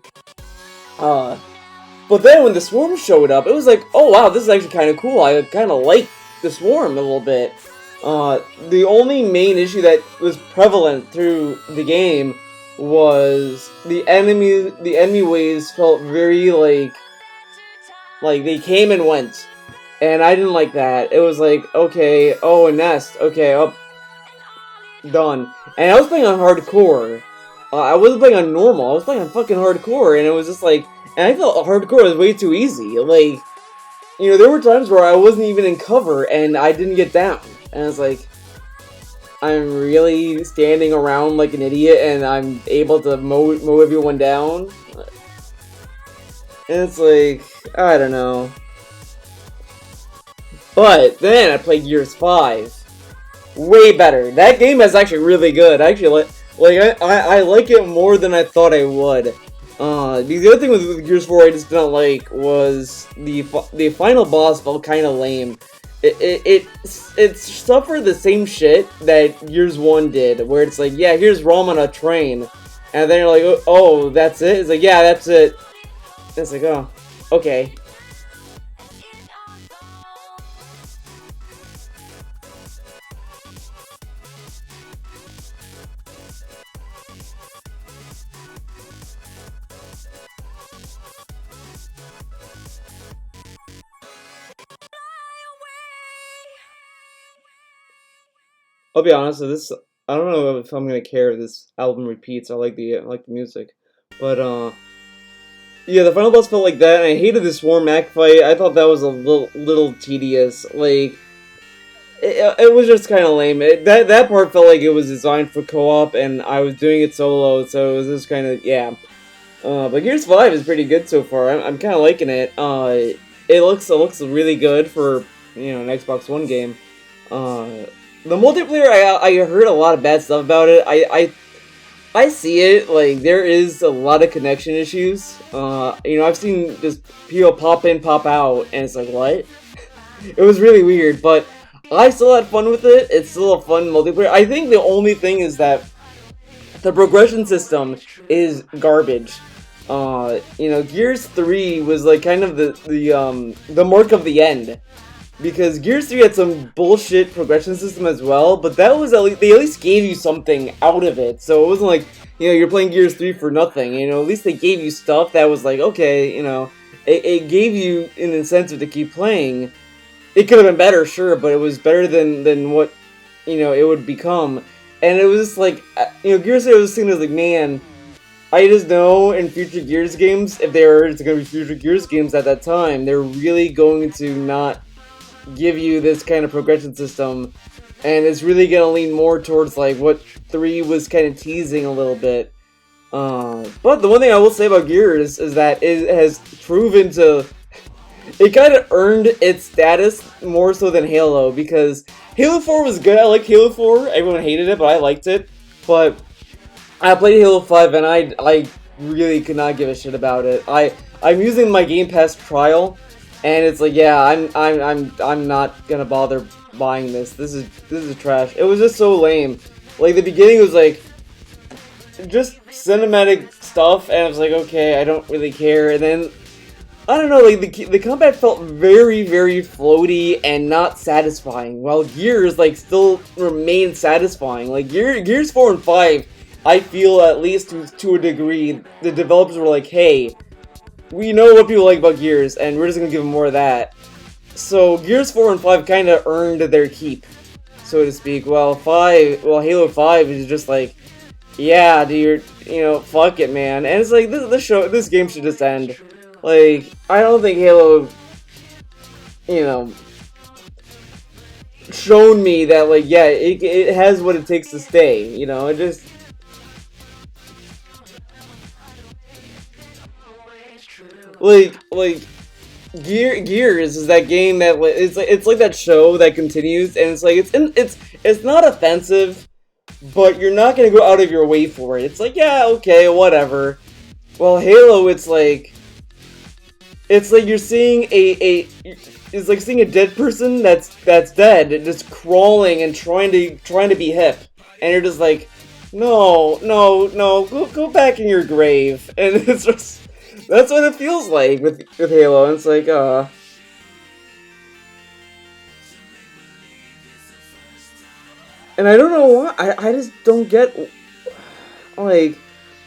But then when the Swarm showed up, it was like, oh wow, this is actually kind of cool. I kind of like the Swarm a little bit. The only main issue that was prevalent through the game was the enemy waves felt very like they came and went, and I didn't like that. It was like, okay, oh, a nest, okay, up, done. And I was playing on hardcore. I wasn't playing on normal. I was playing on fucking hardcore, and it was just like, and I felt hardcore was way too easy. Like, you know, there were times where I wasn't even in cover and I didn't get down. And I was like, I'm really standing around like an idiot and I'm able to mow everyone down. And it's like, I don't know. But then I played Gears 5. Way better. That game is actually really good. I actually I like it more than I thought I would. The other thing with Gears 4 I just didn't like was the final boss felt kind of lame. It suffered the same shit that Gears 1 did, where it's like, yeah, here's Rom on a train, and then you're like, oh, that's it? It's like, yeah, that's it. And it's like, oh, okay. I'll be honest with this. I don't know if I'm gonna care if this album repeats. I like the music, but yeah, the final boss felt like that, and I hated the Swarm Mac fight. I thought that was a little tedious. Like, it was just kind of lame. That part felt like it was designed for co-op, and I was doing it solo, so it was just kind of, yeah. But Gears 5 is pretty good so far. I'm kind of liking it. It looks really good for, you know, an Xbox One game. The multiplayer, I heard a lot of bad stuff about it. I see it, like, there is a lot of connection issues. You know, I've seen just people pop in, pop out, and it's like, what? It was really weird, but I still had fun with it. It's still a fun multiplayer. I think the only thing is that the progression system is garbage. You know, Gears 3 was like kind of the mark of the end. Because Gears 3 had some bullshit progression system as well, but that was they at least gave you something out of it. So it wasn't like, you know, you're playing Gears 3 for nothing. You know, at least they gave you stuff that was like, okay, you know, it gave you an incentive to keep playing. It could have been better, sure, but it was better than what, you know, it would become. And it was just like, you know, Gears 3 was seen as like, man, I just know in future Gears games, if there's going to be future Gears games at that time, they're really going to not give you this kind of progression system, and it's really gonna lean more towards like what 3 was kind of teasing a little bit. But the one thing I will say about Gears is that it has proven to, it kind of earned its status more so than Halo, because Halo 4 was good. I liked Halo 4. Everyone hated it, but I liked it. But I played Halo 5 and I really could not give a shit about it. I'm using my Game Pass trial. And it's like, yeah, I'm not gonna bother buying this. This is trash. It was just so lame. Like, the beginning was like just cinematic stuff, and I was like, okay, I don't really care. And then I don't know, like, the combat felt very, very floaty and not satisfying, while Gears, like, still remained satisfying. Like, Gears 4 and 5, I feel, at least to a degree, the developers were like, hey, we know what people like about Gears, and we're just gonna give them more of that. So, Gears 4 and 5 kind of earned their keep, so to speak, while Halo 5 is just like, yeah, dude, fuck it, man. And it's like, this game should just end. Like, I don't think Halo, shown me that, like, yeah, it has what it takes to stay, it just... Like, Gears is that game that, it's like that show that continues, and it's like, it's not offensive, but you're not gonna go out of your way for it. It's like, yeah, okay, whatever. Well, Halo, it's like you're seeing it's like seeing a dead person that's dead, just crawling and trying to be hip, and you're just like, no, go back in your grave, and it's just, that's what it feels like with Halo, and it's like, and I don't know why, I just don't get, like,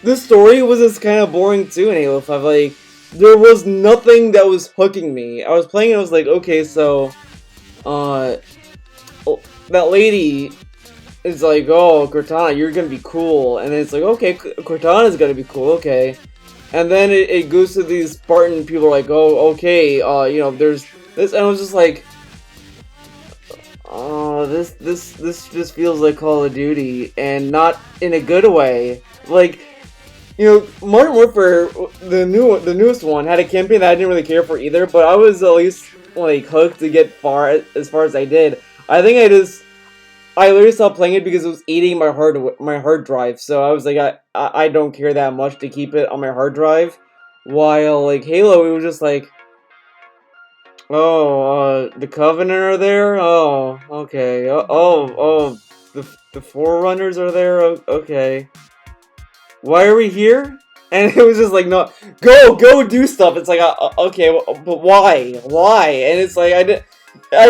the story was just kind of boring too in Halo 5, like, there was nothing that was hooking me. I was playing and I was like, okay, so, that lady is like, oh, Cortana, you're gonna be cool, and then it's like, okay, Cortana's gonna be cool, okay. And then it goes to these Spartan people like, oh, okay, there's this, and I was just like, oh, this just feels like Call of Duty, and not in a good way. Like, Modern Warfare, the newest one, had a campaign that I didn't really care for either, but I was at least, like, hooked to get as far as I did. I think I literally stopped playing it because it was eating my hard drive, so I was like, I don't care that much to keep it on my hard drive. While, like, Halo, it was just like, oh, the Covenant are there? Oh, okay. The Forerunners are there? Okay. Why are we here? And it was just like, no, go do stuff. It's like, okay, but why? And it's like, I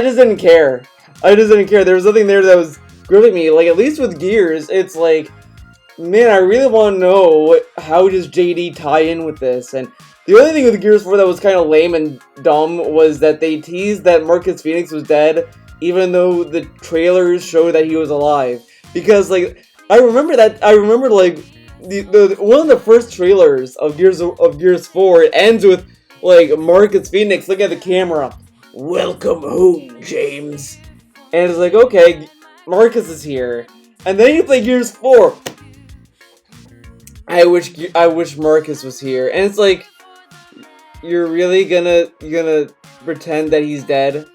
just didn't care. There was nothing there that was gripping me. Like, at least with Gears, it's like, man, I really want to know how does JD tie in with this. And the only thing with Gears 4 that was kind of lame and dumb was that they teased that Marcus Phoenix was dead, even though the trailers showed that he was alive. Because, like, I remember, like, the one of the first trailers of Gears 4, it ends with, like, Marcus Phoenix looking at the camera, "Welcome home, James." And it's like, okay, Marcus is here. And then you play Gears 4. I wish Marcus was here. And it's like, you're really gonna pretend that he's dead?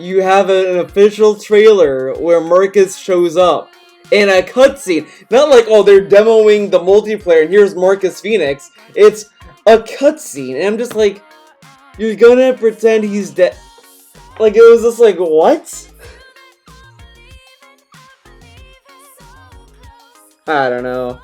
You have an official trailer where Marcus shows up in a cutscene. Not like, oh, they're demoing the multiplayer and here's Marcus Phoenix. It's a cutscene. And I'm just like, you're gonna pretend he's dead? Like, it was just like, what? I don't know.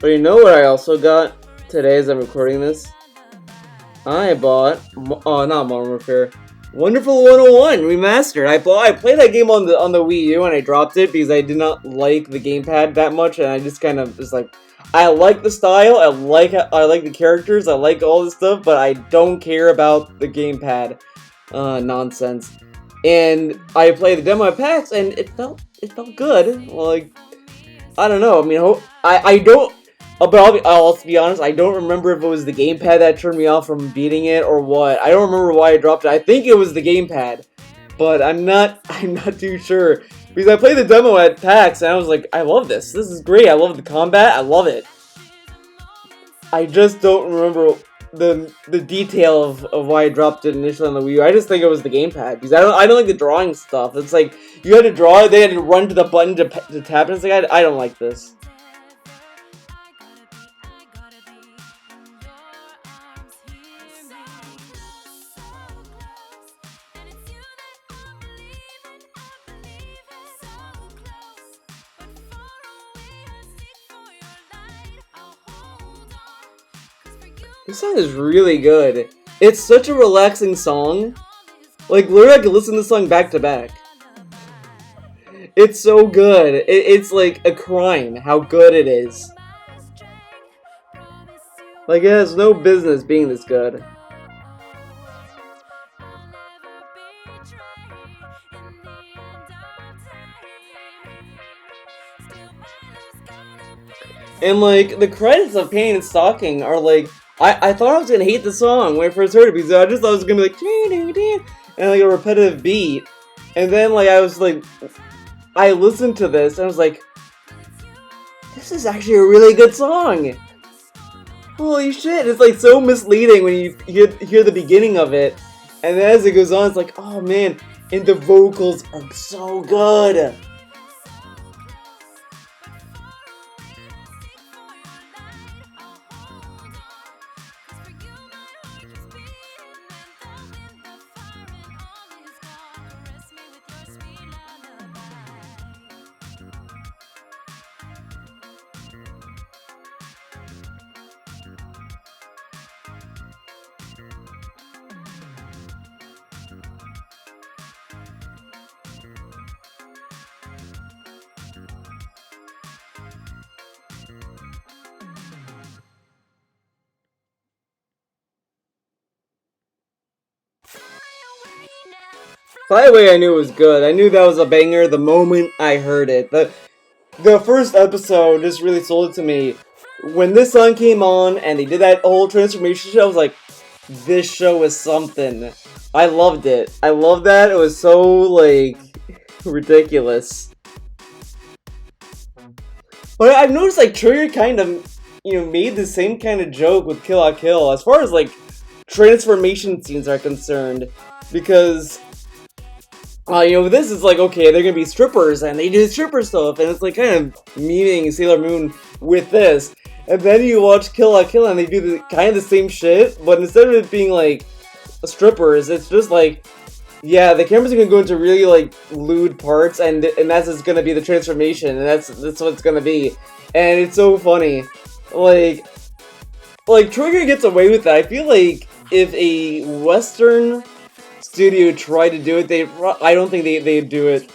But you know what I also got today as I'm recording this? I bought, not Modern Warfare, Wonderful 101 Remastered. I played that game on the Wii U and I dropped it because I did not like the gamepad that much, and I just kind of was like, I like the style, I like the characters, I like all this stuff, but I don't care about the gamepad nonsense. And I played the demo at PAX and it felt good. Like, I don't know. I mean, I don't. But I'll also be honest, I don't remember if it was the gamepad that turned me off from beating it or what. I don't remember why I dropped it. I think it was the gamepad, but I'm not too sure. Because I played the demo at PAX and I was like, I love this. This is great. I love the combat. I love it. I just don't remember the detail of why I dropped it initially on the Wii U. I just think it was the gamepad because I don't like the drawing stuff. It's like you had to draw it, they had to run to the button to tap it. It's like I don't like this. This song is really good. It's such a relaxing song. Like, literally, I could listen to this song back to back. It's so good. It's like a crime how good it is. Like, it has no business being this good. And, like, the credits of Pain and Stalking are, like, I thought I was gonna hate the song when I first heard it, because I just thought it was gonna be, like, and, like, a repetitive beat. And then, like, I was, like, I listened to this, and I was like, this is actually a really good song! Holy shit, it's, like, so misleading when you hear the beginning of it. And then as it goes on, it's like, oh, man, and the vocals are so good! Fly Away I knew was good. I knew that was a banger the moment I heard it. The first episode just really sold it to me. When this song came on and they did that whole transformation show, I was like, this show is something. I loved it. I loved that. It was so, like, ridiculous. But I've noticed, like, Trigger kind of, made the same kind of joke with Kill la Kill as far as, like, transformation scenes are concerned. Because, this is like, okay, they're gonna be strippers, and they do stripper stuff, and it's like kind of memeing Sailor Moon with this. And then you watch Kill la Kill, and they do kind of the same shit, but instead of it being like strippers, it's just like, yeah, the camera's gonna go into really like lewd parts, and that's just gonna be the transformation, and that's what it's gonna be, and it's so funny, like Trigger gets away with that. I feel like if a Western studio tried to do it, I don't think they'd do it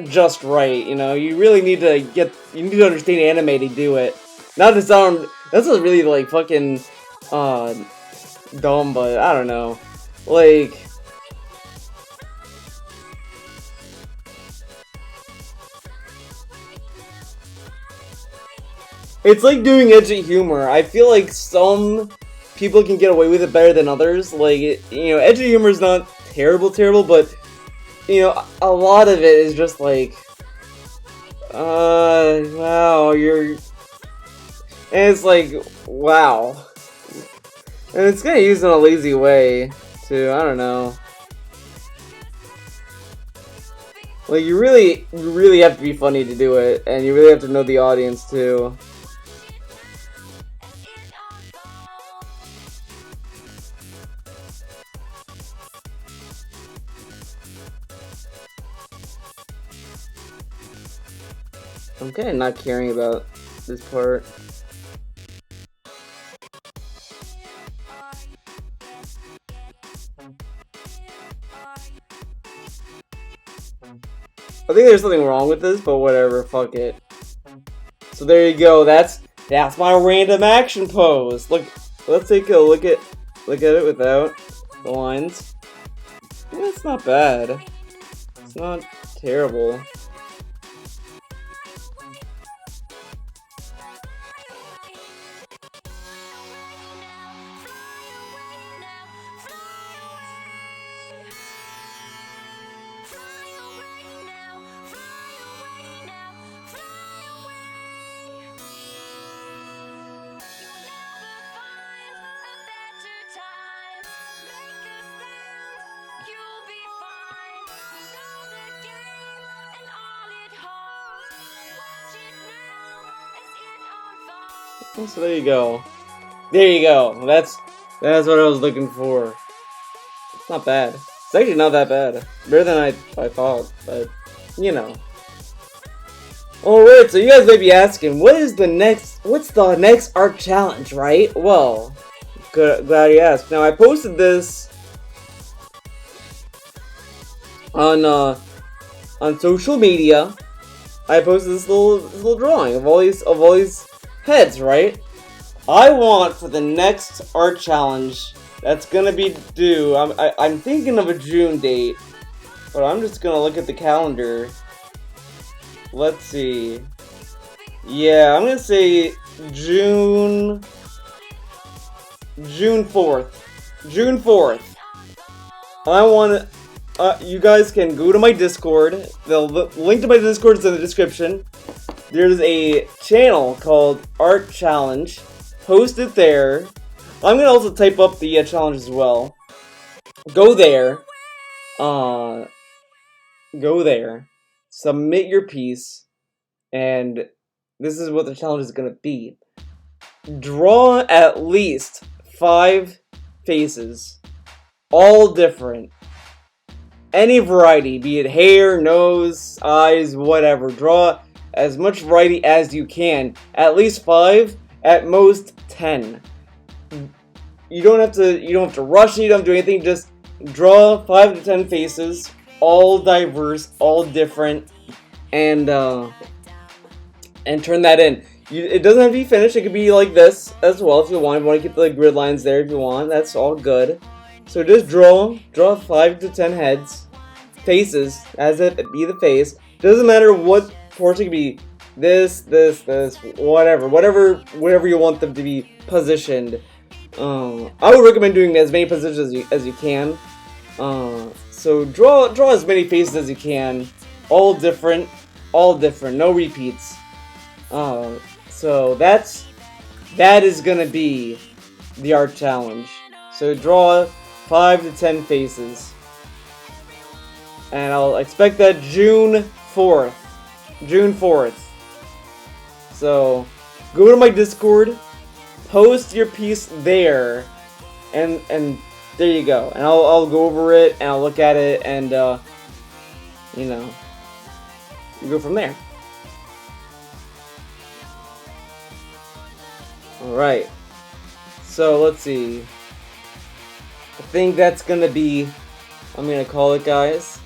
just right. You really need to understand anime to do it. Not to sound, that's really like fucking dumb, but I don't know. Like, it's like doing edgy humor. I feel like some people can get away with it better than others. Like, edgy humor is not terrible, but, a lot of it is just like, wow, and it's like, wow. And it's kind of used in a lazy way, too, I don't know. Like, you really have to be funny to do it, and you really have to know the audience, too. I'm kind of not caring about this part. I think there's something wrong with this, but whatever, fuck it. So there you go. That's my random action pose. Look, let's take a look at it without the lines. Yeah, it's not bad. It's not terrible. So there you go. There you go. That's what I was looking for. It's not bad. It's actually not that bad. Better than I thought, but Alright, so you guys may be asking, what's the next art challenge, right? Well, glad you asked. Now I posted this on social media. I posted this little drawing of all these heads, right? I want for the next art challenge that's gonna be due. I'm thinking of a June date, but I'm just gonna look at the calendar. Let's see. Yeah, I'm gonna say June 4th. June 4th. I want you guys can go to my Discord. The link to my Discord is in the description. There's a channel called Art Challenge. Post it there. I'm gonna also type up the challenge as well. Go there. Go there. Submit your piece, and this is what the challenge is gonna be. Draw at least 5 faces, all different. Any variety, be it hair, nose, eyes, whatever. Draw as much variety as you can. At least 5, at most 10. You don't have to rush it, you don't have to do anything, just draw 5 to 10 faces, all diverse, all different, and turn that in. It doesn't have to be finished, it could be like this as well if you want. If you want to keep the grid lines there if you want, that's all good. So just draw 5 to 10 heads, faces, as if it be the face. Doesn't matter what portion, it could be this, whatever you want them to be positioned. I would recommend doing as many positions as you can. So draw as many faces as you can, all different, no repeats. So that is gonna be the art challenge. So draw 5 to 10 faces. And I'll expect that June 4th. June 4th. So, go to my Discord, post your piece there, and there you go. And I'll go over it, and I'll look at it, and, you go from there. Alright. So, let's see. I think that's gonna be, I'm gonna call it, guys.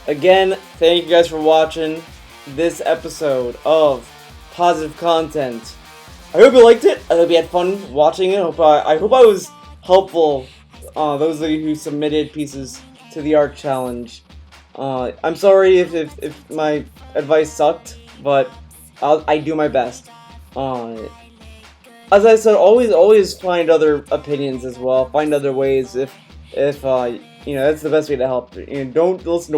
Again, thank you guys for watching this episode of Positive Content. I hope you liked it. I hope you had fun watching it. I hope I was helpful. Those of you who submitted pieces to the art challenge. I'm sorry if my advice sucked, but I do my best. As I said, always find other opinions as well. Find other ways if that's the best way to help. Don't listen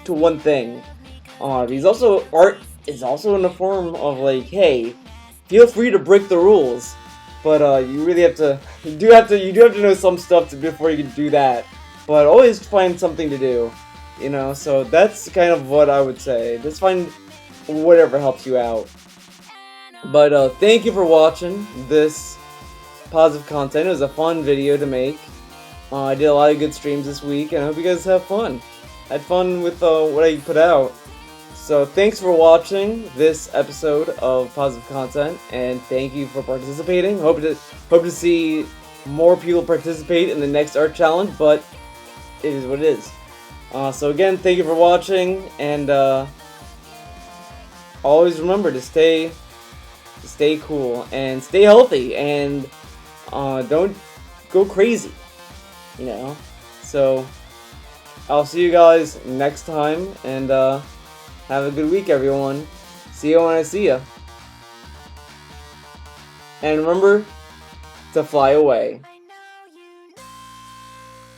to one thing. Because also art is also in the form of like, hey, feel free to break the rules, but you really have to. You do have to know some stuff before you can do that. But always find something to do. So that's kind of what I would say. Just find whatever helps you out. But thank you for watching this Positive Content. It was a fun video to make. I did a lot of good streams this week, and I hope you guys have fun. Had fun with what I put out. So thanks for watching this episode of Positive Content, and thank you for participating. Hope to see more people participate in the next art challenge, but it is what it is. So again, thank you for watching, and always remember to stay cool and stay healthy, and don't go crazy. So I'll see you guys next time, and have a good week, everyone. See you when I see you. And remember to fly away.